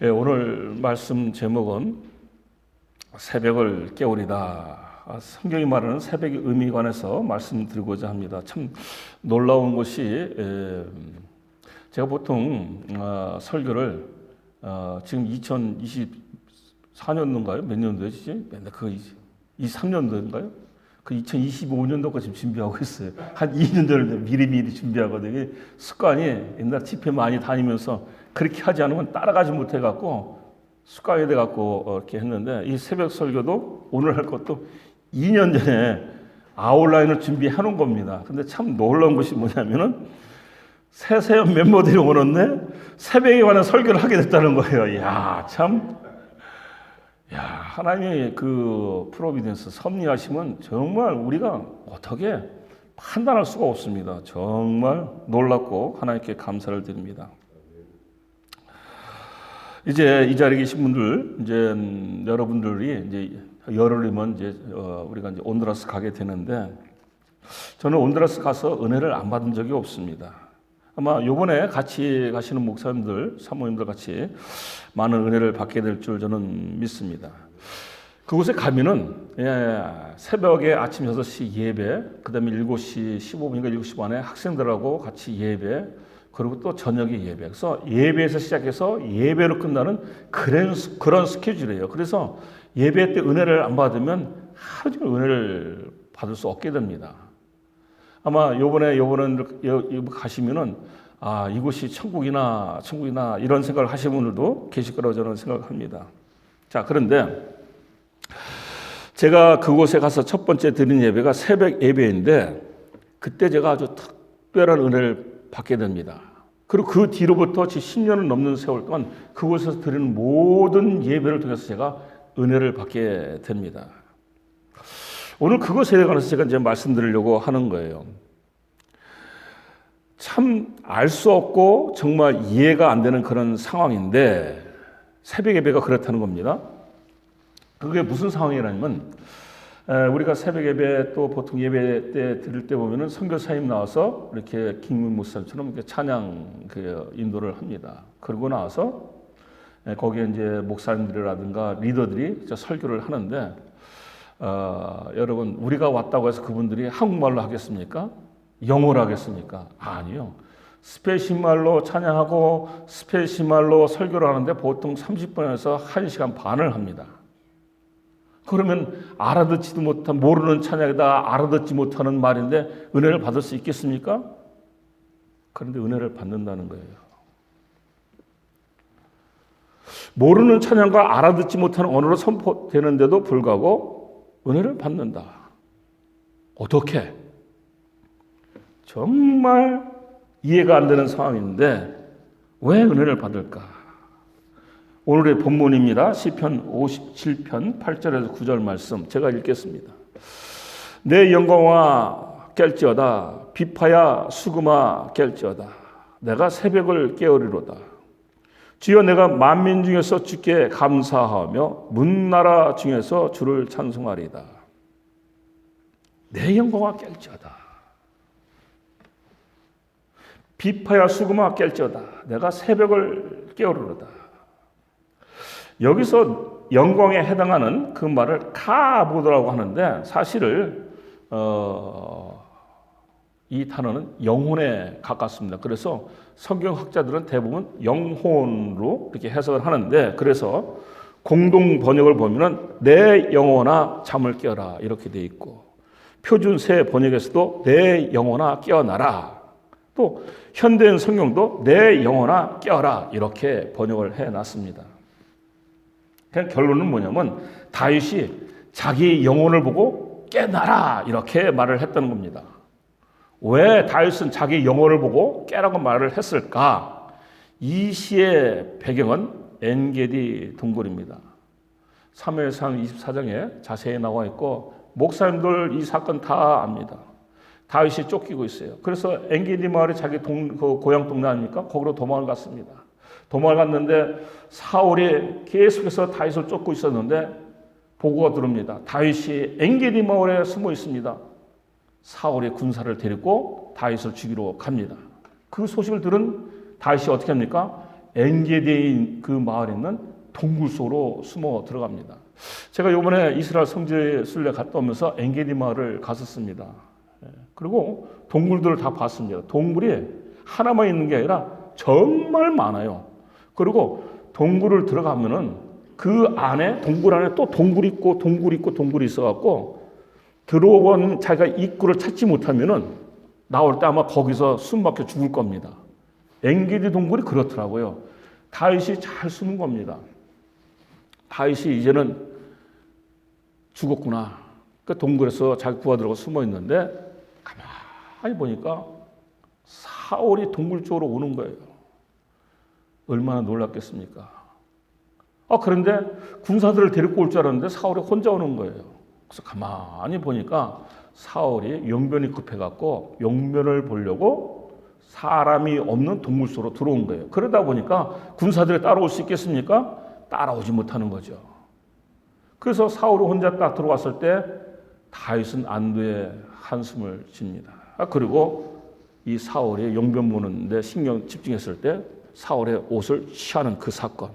예, 오늘 말씀 제목은 새벽을 깨우리다. 성경이 말하는 새벽의 의미에 관해서 말씀드리고자 합니다. 참 놀라운 것이 제가 보통 설교를 지금 2024년도인가요? 몇 년도였지? 맨날 그 23년도인가요? 그 2025년도까지 지금 준비하고 있어요. 한 2년 전에 미리미리 준비하거든요. 습관이 옛날 집회 많이 다니면서 그렇게 하지 않으면 따라가지 못해갖고 습관이 돼갖고 이렇게 했는데, 이 새벽 설교도 오늘 할 것도 2년 전에 아웃라인을 준비해 놓은 겁니다. 근데 참 놀라운 것이 뭐냐면은 새세연 멤버들이 오는데 새벽에 관한 설교를 하게 됐다는 거예요. 이야, 참. 야, 하나님의 그 프로비던스 섭리하시면 정말 우리가 어떻게 판단할 수가 없습니다. 정말 놀랍고 하나님께 감사를 드립니다. 이제 이 자리에 계신 분들, 이제 여러분들이 이제 열흘이면 이제 우리가 이제 온두라스 가게 되는데, 저는 온두라스 가서 은혜를 안 받은 적이 없습니다. 아마 요번에 같이 가시는 목사님들, 사모님들 같이 많은 은혜를 받게 될 줄 저는 믿습니다. 그곳에 가면은 새벽에 아침 6시 예배, 그 다음에 7시 15분인가 7시 반에 학생들하고 같이 예배, 그리고 또 저녁에 예배. 그래서 예배에서 시작해서 예배로 끝나는 그런 스케줄이에요. 그래서 예배 때 은혜를 안 받으면 하루 종일 은혜를 받을 수 없게 됩니다. 아마 요번에 가시면은 이곳이 천국이나 이런 생각을 하시는 분들도 계실 거라고 저는 생각합니다. 자, 그런데 제가 그곳에 가서 첫 번째 드린 예배가 새벽 예배인데, 그때 제가 아주 특별한 은혜를 받게 됩니다. 그리고 그 뒤로부터 10년을 넘는 세월 동안 그곳에서 드리는 모든 예배를 통해서 제가 은혜를 받게 됩니다. 오늘 그것에 관해서 제가 이제 말씀드리려고 하는 거예요. 참 알 수 없고 정말 이해가 안 되는 그런 상황인데, 새벽 예배가 그렇다는 겁니다. 그게 무슨 상황이라면, 우리가 새벽 예배 또 보통 예배 때 드릴 때 보면은 선교사님 나와서 이렇게 김문 목사님처럼 이렇게 찬양 인도를 합니다. 그러고 나와서 거기에 이제 목사님들이라든가 리더들이 설교를 하는데, 여러분, 우리가 왔다고 해서 그분들이 한국말로 하겠습니까? 영어로 하겠습니까? 아니요. 스페인말로 찬양하고 스페인말로 설교를 하는데 보통 30분에서 1시간 반을 합니다. 그러면 알아듣지도 못한, 모르는 찬양에다 알아듣지 못하는 말인데 은혜를 받을 수 있겠습니까? 그런데 은혜를 받는다는 거예요. 모르는 찬양과 알아듣지 못하는 언어로 선포되는데도 불구하고 은혜를 받는다. 어떻게? 정말 이해가 안 되는 상황인데 왜 은혜를 받을까? 오늘의 본문입니다. 시편 57편 8절에서 9절 말씀 제가 읽겠습니다. 내 영광아 깰지어다, 비파야 수금아 깰지어다, 내가 새벽을 깨우리로다. 주여, 내가 만민 중에서 주께 감사하며 문나라 중에서 주를 찬송하리이다. 내 영광아 깰지어다, 비파야 수금아 깰지어다, 내가 새벽을 깨우리로다. 여기서 영광에 해당하는 그 말을 카보드라고 하는데, 사실을 이 단어는 영혼에 가깝습니다. 그래서 성경학자들은 대부분 영혼으로 이렇게 해석을 하는데, 그래서 공동 번역을 보면은 내 영혼아 잠을 깨어라 이렇게 돼 있고, 표준 새 번역에서도 내 영혼아 깨어나라, 또 현대인 성경도 내 영혼아 깨어라 이렇게 번역을 해놨습니다. 그냥 결론은 뭐냐면 다윗이 자기 영혼을 보고 깨나라 이렇게 말을 했다는 겁니다. 왜 다윗은 자기 영혼을 보고 깨라고 말을 했을까? 이 시의 배경은 엔게디 동굴입니다. 사무엘상 24장에 자세히 나와 있고, 목사님들 이 사건 다 압니다. 다윗이 쫓기고 있어요. 그래서 엔게디 마을이 자기 고향 동네 아닙니까? 거기로 도망을 갔습니다. 도망을 갔는데 사울이 계속해서 다윗을 쫓고 있었는데 보고가 들어옵니다. 다윗이 엔게디 마을에 숨어 있습니다. 사울의 군사를 데리고 다윗을 죽이러 갑니다. 그 소식을 들은 다윗이 어떻게 합니까? 엔게디의 그 마을에 있는 동굴 속으로 숨어 들어갑니다. 제가 이번에 이스라엘 성지 순례 갔다 오면서 엔게디 마을을 갔었습니다. 그리고 동굴들을 다 봤습니다. 동굴이 하나만 있는 게 아니라 정말 많아요. 그리고 동굴을 들어가면은 그 안에, 동굴 안에 또 동굴이 있고 동굴이 있고 동굴이 있어갖고 들어온 자기가 입구를 찾지 못하면은 나올 때 아마 거기서 숨막혀 죽을 겁니다. 엔게디 동굴이 그렇더라고요. 다윗이 잘 숨은 겁니다. 다윗이 이제는 죽었구나. 그 동굴에서 자기 부하들하고 숨어 있는데 가만히 보니까 사울이 동굴 쪽으로 오는 거예요. 얼마나 놀랐겠습니까? 그런데 군사들을 데리고 올 줄 알았는데 사울이 혼자 오는 거예요. 그래서 가만히 보니까 사울이 용변이 급해갖고 용변을 보려고 사람이 없는 동굴 속으로 들어온 거예요. 그러다 보니까 군사들이 따라올 수 있겠습니까? 따라오지 못하는 거죠. 그래서 사울이 혼자 딱 들어왔을 때 다윗은 안도의 한숨을 집니다. 그리고 이 사울이 용변 보는데 신경 집중했을 때 사울의 옷을 취하는 그 사건.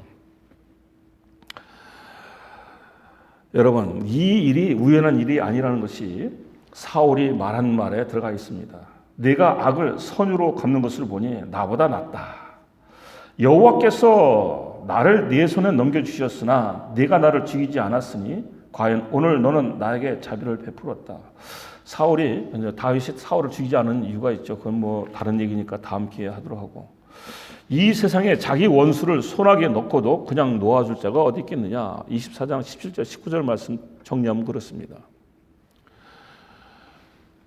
여러분, 이 일이 우연한 일이 아니라는 것이 사울이 말한 말에 들어가 있습니다. 내가 악을 선으로 갚는 것을 보니 나보다 낫다. 여호와께서 나를 네 손에 넘겨주셨으나 네가 나를 죽이지 않았으니 과연 오늘 너는 나에게 자비를 베풀었다. 다윗이 사울을 죽이지 않은 이유가 있죠. 그건 뭐 다른 얘기니까 다음 기회에 하도록 하고. 이 세상에 자기 원수를 손아귀에 넣고도 그냥 놓아줄 자가 어디 있겠느냐. 24장 17절 19절 말씀 정리하면 그렇습니다.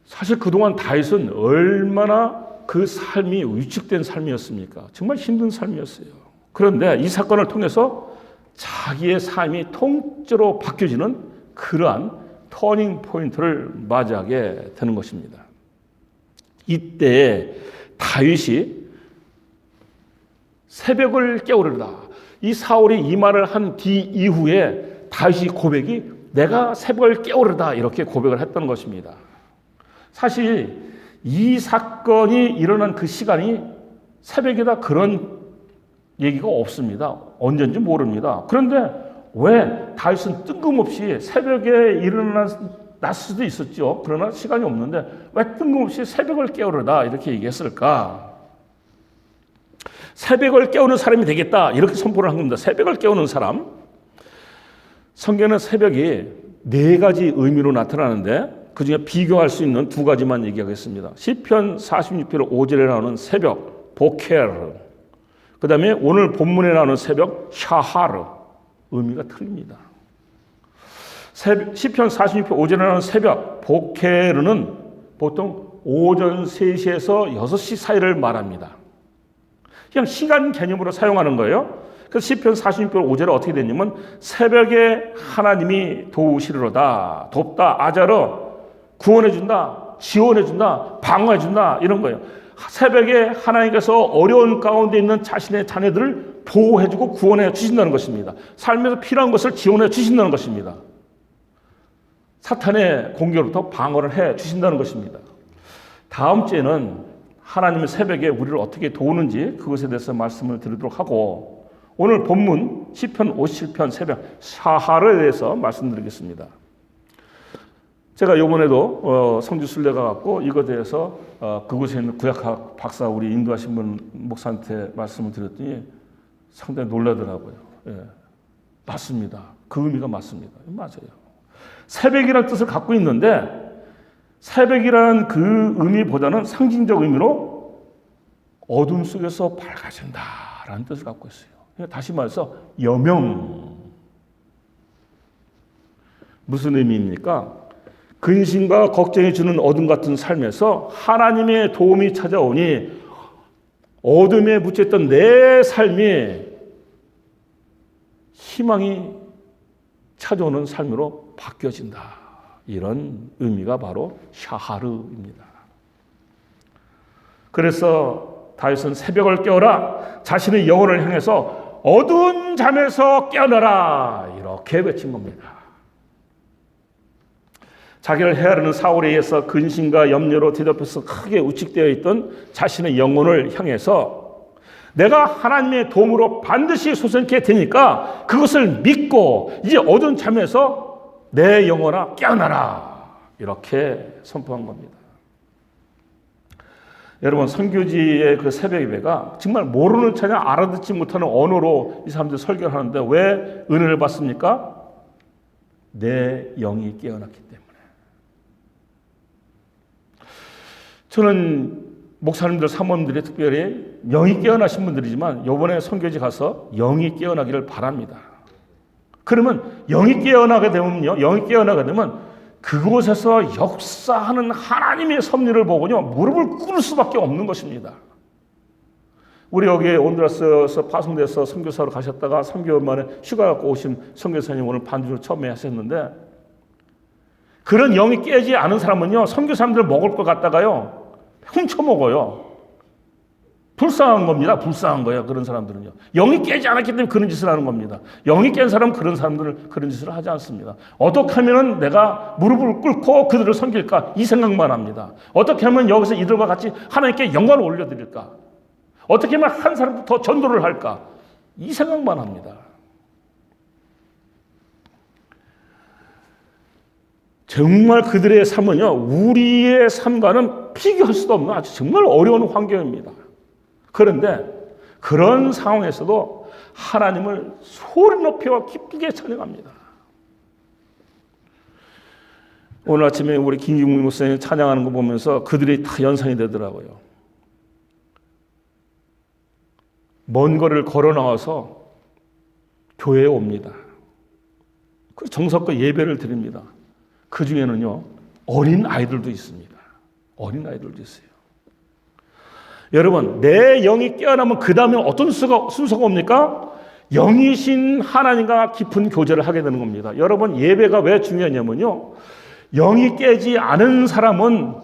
사실 그동안 다윗은 얼마나 그 삶이 위축된 삶이었습니까? 정말 힘든 삶이었어요. 그런데 이 사건을 통해서 자기의 삶이 통째로 바뀌어지는 그러한 터닝 포인트를 맞이하게 되는 것입니다. 이때 다윗이 새벽을 깨우르다. 이 사울이 이 말을 한 뒤 이후에 다윗이 고백이 내가 새벽을 깨우르다 이렇게 고백을 했던 것입니다. 사실 이 사건이 일어난 그 시간이 새벽이다 그런 얘기가 없습니다. 언젠지 모릅니다. 그런데 왜 다윗은 뜬금없이 새벽에 일어났을 수도 있었죠. 그러나 시간이 없는데 왜 뜬금없이 새벽을 깨우르다 이렇게 얘기했을까? 새벽을 깨우는 사람이 되겠다 이렇게 선포를 한 겁니다. 새벽을 깨우는 사람. 성경은 새벽이 네 가지 의미로 나타나는데 그중에 비교할 수 있는 두 가지만 얘기하겠습니다. 시편 46편 5절에 나오는 새벽 보케르, 그 다음에 오늘 본문에 나오는 새벽 샤하르. 의미가 틀립니다. 시편 46편 5절에 나오는 새벽 보케르는 보통 오전 3시에서 6시 사이를 말합니다. 그냥 시간 개념으로 사용하는 거예요. 그래서 시편 46편 5절에 어떻게 됐냐면 새벽에 하나님이 도우시리로다, 돕다, 아자러, 구원해준다, 지원해준다, 방어해준다 이런 거예요. 새벽에 하나님께서 어려운 가운데 있는 자신의 자녀들을 보호해주고 구원해 주신다는 것입니다. 삶에서 필요한 것을 지원해 주신다는 것입니다. 사탄의 공격으로부터 방어를 해 주신다는 것입니다. 다음 주에는 하나님의 새벽에 우리를 어떻게 도우는지 그것에 대해서 말씀을 드리도록 하고 오늘 본문 시편 57편 새벽 샤하르에 대해서 말씀드리겠습니다. 제가 이번에도 성지순례가 갔고 이것에 대해서 그곳에 있는 구약학 박사 우리 인도하신 분 목사한테 말씀을 드렸더니 상당히 놀라더라고요. 예, 맞습니다. 그 의미가 맞습니다. 맞아요. 새벽이라는 뜻을 갖고 있는데 새벽이라는 그 의미보다는 상징적 의미로 어둠 속에서 밝아진다라는 뜻을 갖고 있어요. 다시 말해서 여명. 무슨 의미입니까? 근심과 걱정이 주는 어둠 같은 삶에서 하나님의 도움이 찾아오니 어둠에 묻혀있던 내 삶이 희망이 찾아오는 삶으로 바뀌어진다. 이런 의미가 바로 샤하르입니다. 그래서 다윗은 새벽을 깨어라 자신의 영혼을 향해서 어두운 잠에서 깨어나라 이렇게 외친 겁니다. 자기를 헤아리는 사울에 의해서 근심과 염려로 뒤덮여서 크게 우측되어 있던 자신의 영혼을 향해서 내가 하나님의 도움으로 반드시 솟아나게 되니까 그것을 믿고 이제 어두운 잠에서 내 영혼아 깨어나라. 이렇게 선포한 겁니다. 여러분, 선교지의 그 새벽 예배가 정말 모르는 찬양, 알아듣지 못하는 언어로 이 사람들이 설교를 하는데 왜 은혜를 받습니까? 내 영이 깨어났기 때문에. 저는 목사님들, 사모님들이 특별히 영이 깨어나신 분들이지만 이번에 선교지 가서 영이 깨어나기를 바랍니다. 그러면 영이 깨어나게 되면 그곳에서 역사하는 하나님의 섭리를 보고요, 무릎을 꿇을 수밖에 없는 것입니다. 우리 여기 온두라스에서 파송돼서 선교사로 가셨다가 3개월 만에 휴가 갖고 오신 선교사님 오늘 반주를 처음에 하셨는데, 그런 영이 깨지 않은 사람은요, 선교사님들 먹을 것 갖다가요 훔쳐 먹어요. 불쌍한 겁니다. 불쌍한 거예요. 그런 사람들은요. 영이 깨지 않았기 때문에 그런 짓을 하는 겁니다. 영이 깬 사람은 그런 사람들은 그런 짓을 하지 않습니다. 어떻게 하면 내가 무릎을 꿇고 그들을 섬길까? 이 생각만 합니다. 어떻게 하면 여기서 이들과 같이 하나님께 영광을 올려드릴까? 어떻게 하면 한 사람도 더 전도를 할까? 이 생각만 합니다. 정말 그들의 삶은요, 우리의 삶과는 비교할 수도 없는 아주 정말 어려운 환경입니다. 그런데 그런 상황에서도 하나님을 소리 높여 기쁘게 찬양합니다. 오늘 아침에 우리 김경문 목사님이 찬양하는 거 보면서 그들이 다 연상이 되더라고요. 먼 거리를 걸어 나와서 교회에 옵니다. 그 정석과 예배를 드립니다. 그 중에는요, 어린 아이들도 있습니다. 어린 아이들도 있어요. 여러분, 내 영이 깨어나면 그 다음에 어떤 순서가 옵니까? 영이신 하나님과 깊은 교제를 하게 되는 겁니다. 여러분, 예배가 왜 중요하냐면요, 영이 깨지 않은 사람은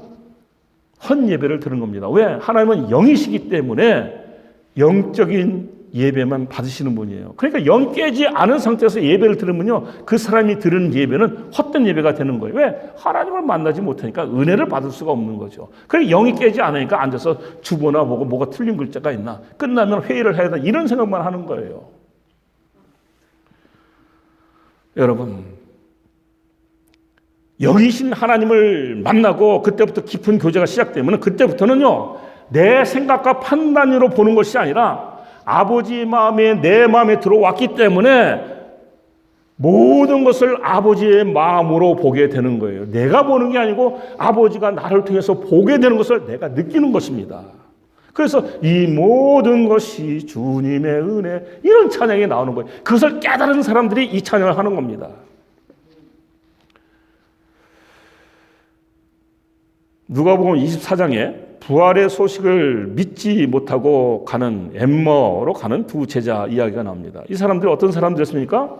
헛 예배를 드는 겁니다. 왜? 하나님은 영이시기 때문에 영적인 예배만 받으시는 분이에요. 그러니까 영 깨지 않은 상태에서 예배를 들으면요, 그 사람이 들은 예배는 헛된 예배가 되는 거예요. 왜? 하나님을 만나지 못하니까 은혜를 받을 수가 없는 거죠. 그래서 영이 깨지 않으니까 앉아서 주보나 보고 뭐가 틀린 글자가 있나, 끝나면 회의를 해야 된다, 이런 생각만 하는 거예요. 여러분, 영이신 하나님을 만나고 그때부터 깊은 교제가 시작되면 그때부터는요, 내 생각과 판단으로 보는 것이 아니라 아버지 마음에 내 마음에 들어왔기 때문에 모든 것을 아버지의 마음으로 보게 되는 거예요. 내가 보는 게 아니고 아버지가 나를 통해서 보게 되는 것을 내가 느끼는 것입니다. 그래서 이 모든 것이 주님의 은혜, 이런 찬양이 나오는 거예요. 그것을 깨달은 사람들이 이 찬양을 하는 겁니다. 누가복음 24장에 부활의 소식을 믿지 못하고 가는 엠마오로 가는 두 제자 이야기가 나옵니다. 이 사람들이 어떤 사람들이었습니까?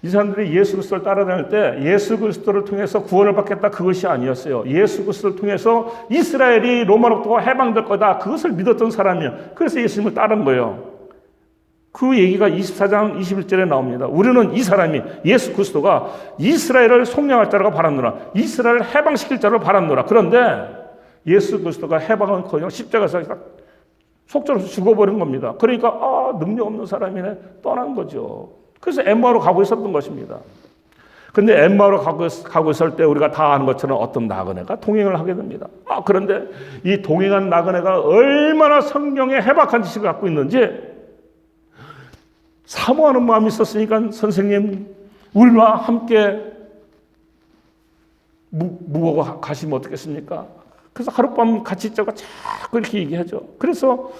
이 사람들이 예수 그리스도를 따라다닐 때 예수 그리스도를 통해서 구원을 받겠다, 그것이 아니었어요. 예수 그리스도를 통해서 이스라엘이 로마로부터 해방될 거다, 그것을 믿었던 사람이에요. 그래서 예수님을 따른 거예요. 그 얘기가 24장 21절에 나옵니다. 우리는 이 사람이, 예수 그리스도가 이스라엘을 속량할 자라고 바랐노라, 이스라엘을 해방시킬 자로 바랐노라. 그런데 예수 그리스도가 해방은 그냥 십자가에서 속절없이 죽어버린 겁니다. 그러니까 능력 없는 사람이네, 떠난 거죠. 그래서 엠마오로 가고 있었던 것입니다. 근데 엠마오로 가고 있을 때 우리가 다 아는 것처럼 어떤 나그네가 동행을 하게 됩니다. 그런데 이 동행한 나그네가 얼마나 성경에 해박한 지식을 갖고 있는지 사모하는 마음이 있었으니까, 선생님 우리와 함께 묵어 가시면 어떻겠습니까? 그래서 하룻밤 같이 있자고 자꾸 이렇게 얘기하죠. 그래서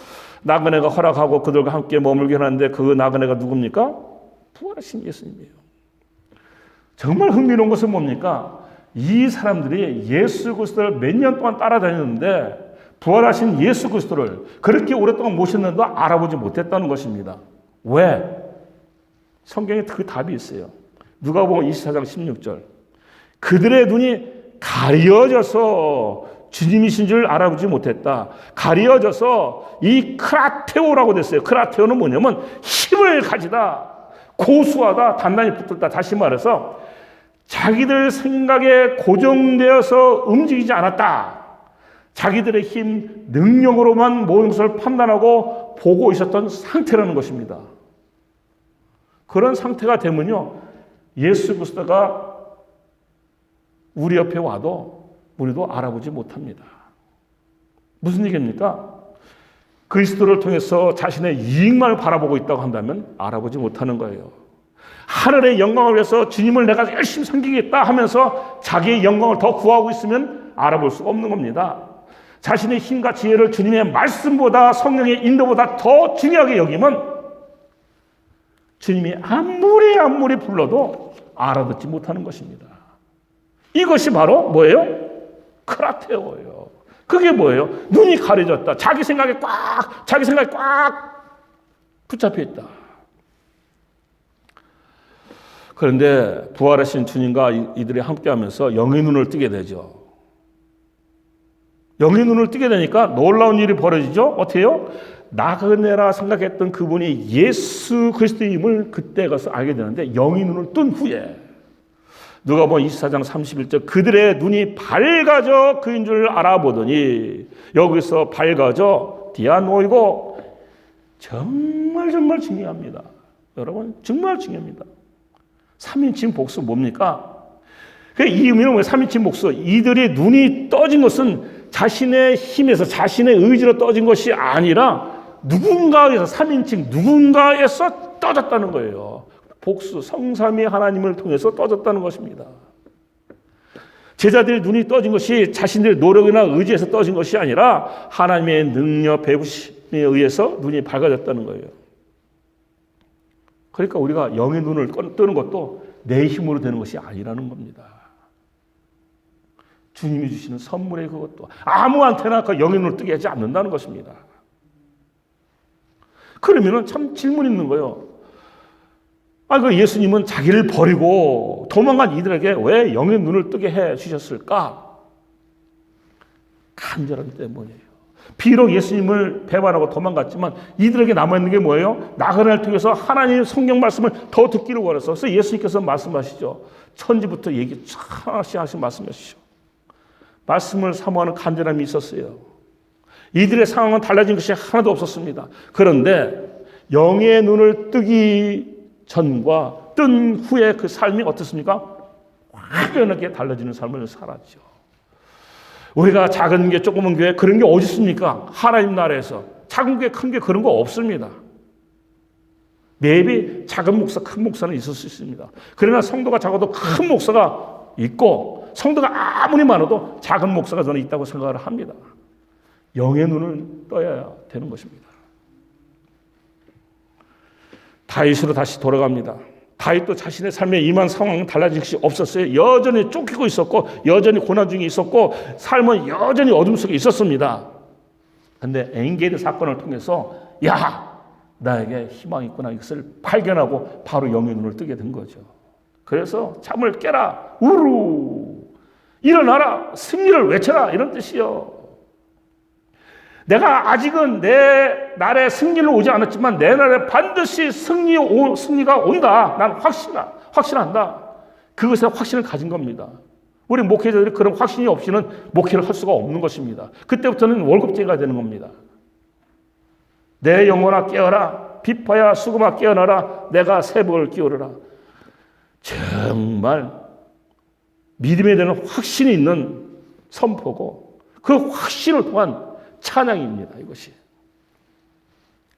나그네가 허락하고 그들과 함께 머물게 하는데, 그 나그네가 누굽니까? 부활하신 예수님이에요. 정말 흥미로운 것은 뭡니까? 이 사람들이 예수 그리스도를 몇 년 동안 따라다녔는데 부활하신 예수 그리스도를 그렇게 오랫동안 모셨는데도 알아보지 못했다는 것입니다. 왜? 성경에 그 답이 있어요. 누가복음 24장 16절. 그들의 눈이 가려져서 주님이신 줄 알아보지 못했다. 가려져서 이 크라테오라고 됐어요. 크라테오는 뭐냐면 힘을 가지다, 고수하다, 단단히 붙들다. 다시 말해서 자기들 생각에 고정되어서 움직이지 않았다. 자기들의 힘, 능력으로만 모든 것을 판단하고 보고 있었던 상태라는 것입니다. 그런 상태가 되면요, 예수 그리스도가 우리 옆에 와도 우리도 알아보지 못합니다. 무슨 얘기입니까? 그리스도를 통해서 자신의 이익만 바라보고 있다고 한다면 알아보지 못하는 거예요. 하늘의 영광을 위해서 주님을 내가 열심히 섬기겠다 하면서 자기의 영광을 더 구하고 있으면 알아볼 수가 없는 겁니다. 자신의 힘과 지혜를 주님의 말씀보다, 성령의 인도보다 더 중요하게 여기면 주님이 아무리 불러도 알아듣지 못하는 것입니다. 이것이 바로 뭐예요? 크라테오예요. 그게 뭐예요? 눈이 가려졌다. 자기 생각에 꽉 붙잡혀 있다. 그런데 부활하신 주님과 이들이 함께하면서 영의 눈을 뜨게 되죠. 영의 눈을 뜨게 되니까 놀라운 일이 벌어지죠. 어떻게 해요? 나그네라 생각했던 그분이 예수 그리스도임을 그때 가서 알게 되는데, 영의 눈을 뜬 후에 누가복음 24장 31절, 그들의 눈이 밝아져 그인 줄 알아보더니, 여기서 밝아져 디아노이고, 정말 중요합니다. 여러분, 정말 중요합니다. 3인칭 복수 뭡니까? 이 의미는 왜 3인칭 복수? 이들의 눈이 떠진 것은 자신의 힘에서, 자신의 의지로 떠진 것이 아니라 누군가에서, 3인칭 누군가에서 떠졌다는 거예요. 복수, 성삼위 하나님을 통해서 떠졌다는 것입니다. 제자들의 눈이 떠진 것이 자신들의 노력이나 의지에서 떠진 것이 아니라 하나님의 능력, 배부심에 의해서 눈이 밝아졌다는 거예요. 그러니까 우리가 영의 눈을 뜨는 것도 내 힘으로 되는 것이 아니라는 겁니다. 주님이 주시는 선물의 그것도 아무한테나 그 영의 눈을 뜨게 하지 않는다는 것입니다. 그러면은 참 질문 있는 거예요. 그 예수님은 자기를 버리고 도망간 이들에게 왜 영의 눈을 뜨게 해 주셨을까? 간절함 때문이에요. 비록 예수님을 배반하고 도망갔지만 이들에게 남아있는 게 뭐예요? 나그네를 통해서 하나님의 성경 말씀을 더 듣기를 원해서. 그래서 예수님께서 말씀하시죠. 천지부터 얘기 하나씩 말씀하시죠. 말씀을 사모하는 간절함이 있었어요. 이들의 상황은 달라진 것이 하나도 없었습니다. 그런데 영의 눈을 뜨기 전과 뜬 후에 그 삶이 어떻습니까? 확연하게 달라지는 삶을 살았죠. 우리가 작은 게, 조그만 교회, 그런 게 어디 있습니까? 하나님 나라에서 작은 게, 큰 게, 그런 거 없습니다. maybe 작은 목사, 큰 목사는 있을 수 있습니다. 그러나 성도가 작아도 큰 목사가 있고, 성도가 아무리 많아도 작은 목사가 저는 있다고 생각을 합니다. 영의 눈을 떠야 되는 것입니다. 다윗으로 다시 돌아갑니다. 다윗도 자신의 삶에 임한 상황은 달라진 것이 없었어요. 여전히 쫓기고 있었고, 여전히 고난 중에 있었고, 삶은 여전히 어둠 속에 있었습니다. 그런데 엔게디 사건을 통해서 나에게 희망이 있구나, 이것을 발견하고 바로 영의 눈을 뜨게 된 거죠. 그래서 잠을 깨라, 우루, 일어나라, 승리를 외쳐라, 이런 뜻이요. 내가 아직은 내 날에 승리는 오지 않았지만 내 날에 반드시 승리가 온다. 난 확신한다. 그것에 확신을 가진 겁니다. 우리 목회자들이 그런 확신이 없이는 목회를 할 수가 없는 것입니다. 그때부터는 월급제가 되는 겁니다. 내 영혼아 깨어라. 비파야 수금아 깨어나라. 내가 새벽을 끼우르라. 정말 믿음에 대한 확신이 있는 선포고, 그 확신을 통한 찬양입니다. 이것이.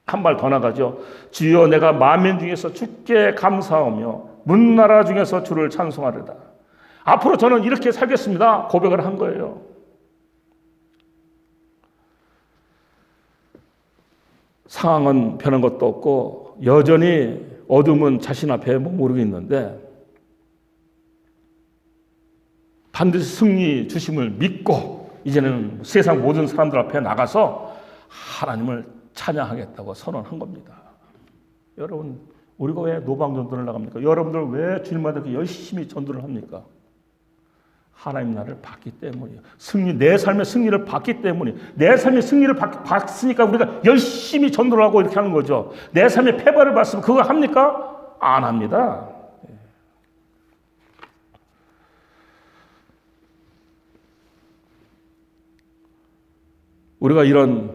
한 발 더 나가죠. 주여, 내가 만민 중에서 주께 감사하며 문나라 중에서 주를 찬송하리다. 앞으로 저는 이렇게 살겠습니다. 고백을 한 거예요. 상황은 변한 것도 없고 여전히 어둠은 자신 앞에 머무르고 있는데, 반드시 승리 주심을 믿고 이제는 세상 모든 사람들 앞에 나가서 하나님을 찬양하겠다고 선언한 겁니다. 여러분, 우리가 왜 노방전도를 나갑니까? 여러분들 왜 주님마다 이렇게 열심히 전도를 합니까? 하나님 나라를 받기 때문이에요. 내 삶의 승리를 받기 때문이에요. 내 삶의 승리를 받으니까 우리가 열심히 전도를 하고 이렇게 하는 거죠. 내 삶의 패배를 봤으면 그거 합니까? 안 합니다. 우리가 이런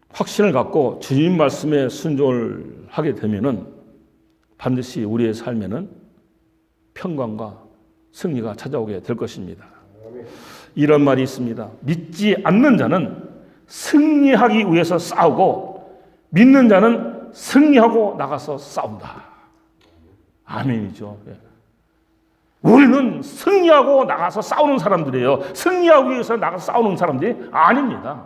확신을 갖고 주님 말씀에 순종을 하게 되면은 반드시 우리의 삶에는 평강과 승리가 찾아오게 될 것입니다. 이런 말이 있습니다. 믿지 않는 자는 승리하기 위해서 싸우고 믿는 자는 승리하고 나가서 싸운다. 아멘이죠. 우리는 승리하고 나가서 싸우는 사람들이에요. 승리하기 위해서 나가서 싸우는 사람들이 아닙니다.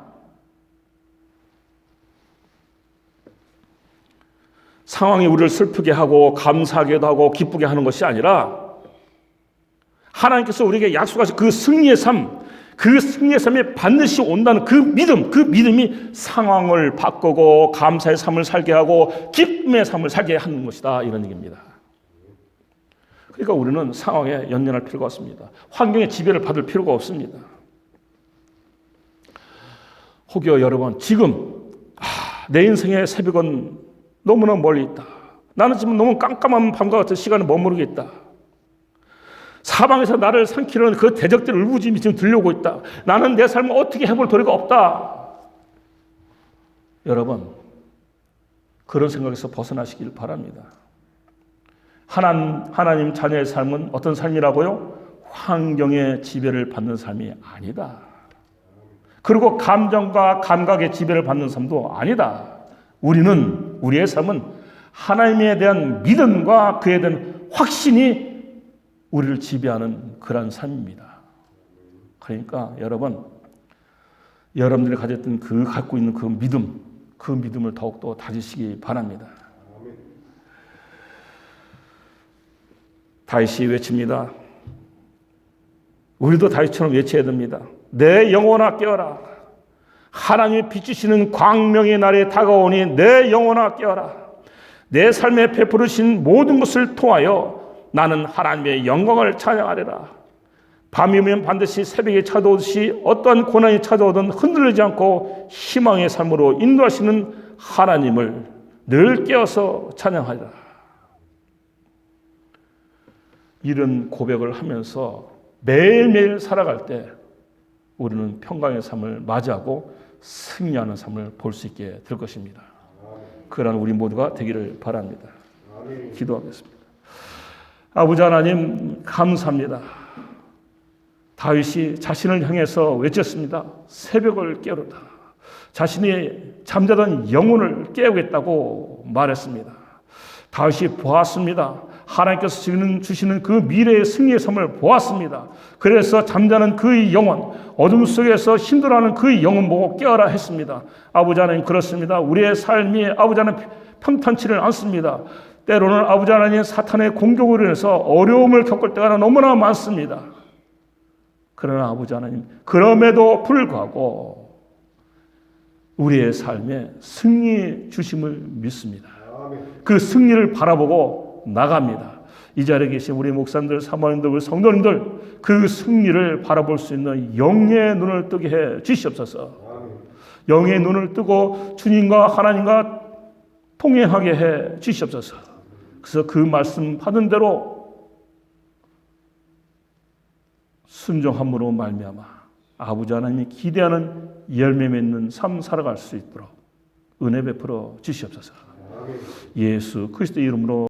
상황이 우리를 슬프게 하고 감사하게도 하고 기쁘게 하는 것이 아니라 하나님께서 우리에게 약속하신 그 승리의 삶, 그 승리의 삶이 반드시 온다는 그 믿음이 상황을 바꾸고 감사의 삶을 살게 하고 기쁨의 삶을 살게 하는 것이다. 이런 얘기입니다. 그러니까 우리는 상황에 연연할 필요가 없습니다. 환경의 지배를 받을 필요가 없습니다. 혹여 여러분, 지금 내 인생의 새벽은 너무나 멀리 있다. 나는 지금 너무 깜깜한 밤과 같은 시간을 머무르고 있다. 사방에서 나를 삼키려는 그 대적들 울부짖음이 지금 들려오고 있다. 나는 내 삶을 어떻게 해볼 도리가 없다. 여러분, 그런 생각에서 벗어나시길 바랍니다. 하나님 자녀의 삶은 어떤 삶이라고요? 환경의 지배를 받는 삶이 아니다. 그리고 감정과 감각의 지배를 받는 삶도 아니다. 우리의 삶은 하나님에 대한 믿음과 그에 대한 확신이 우리를 지배하는 그런 삶입니다. 그러니까 여러분들이 가졌던 갖고 있는 그 믿음을 더욱더 다지시기 바랍니다. 다윗이 외칩니다. 우리도 다윗처럼 외쳐야 됩니다. 내 영혼아 깨어라. 하나님이 비추시는 광명의 날에 다가오니 내 영혼아 깨어라. 내 삶에 베푸르신 모든 것을 통하여 나는 하나님의 영광을 찬양하리라. 밤이면 반드시 새벽에 찾아오듯이 어떠한 고난이 찾아오든 흔들리지 않고 희망의 삶으로 인도하시는 하나님을 늘 깨어서 찬양하리라. 이런 고백을 하면서 매일매일 살아갈 때 우리는 평강의 삶을 맞이하고 승리하는 삶을 볼 수 있게 될 것입니다. 그러한 우리 모두가 되기를 바랍니다. 기도하겠습니다. 아버지 하나님 감사합니다. 다윗이 자신을 향해서 외쳤습니다. 새벽을 깨우다. 자신이 잠자던 영혼을 깨우겠다고 말했습니다. 다윗이 보았습니다. 하나님께서 주시는 그 미래의 승리의 삶을 보았습니다. 그래서 잠자는 그의 영혼, 어둠 속에서 힘들어하는 그의 영혼 보고 깨어라 했습니다. 아버지 하나님 그렇습니다. 우리의 삶이 아버지 하나님 평탄치를 않습니다. 때로는 아버지 하나님 사탄의 공격으로 인해서 어려움을 겪을 때가 너무나 많습니다. 그러나 아버지 하나님 그럼에도 불구하고 우리의 삶에 승리 주심을 믿습니다. 그 승리를 바라보고 나갑니다. 이 자리에 계신 우리 목사님들, 사모님들, 우리 성도님들 그 승리를 바라볼 수 있는 영의 눈을 뜨게 해 주시옵소서. 영의 눈을 뜨고 주님과 하나님과 통행하게 해 주시옵소서. 그래서 그 말씀 받은 대로 순종함으로 말미암아 아버지 하나님이 기대하는 열매 맺는 삶 살아갈 수 있도록 은혜 베풀어 주시옵소서. 예수 그리스도의 이름으로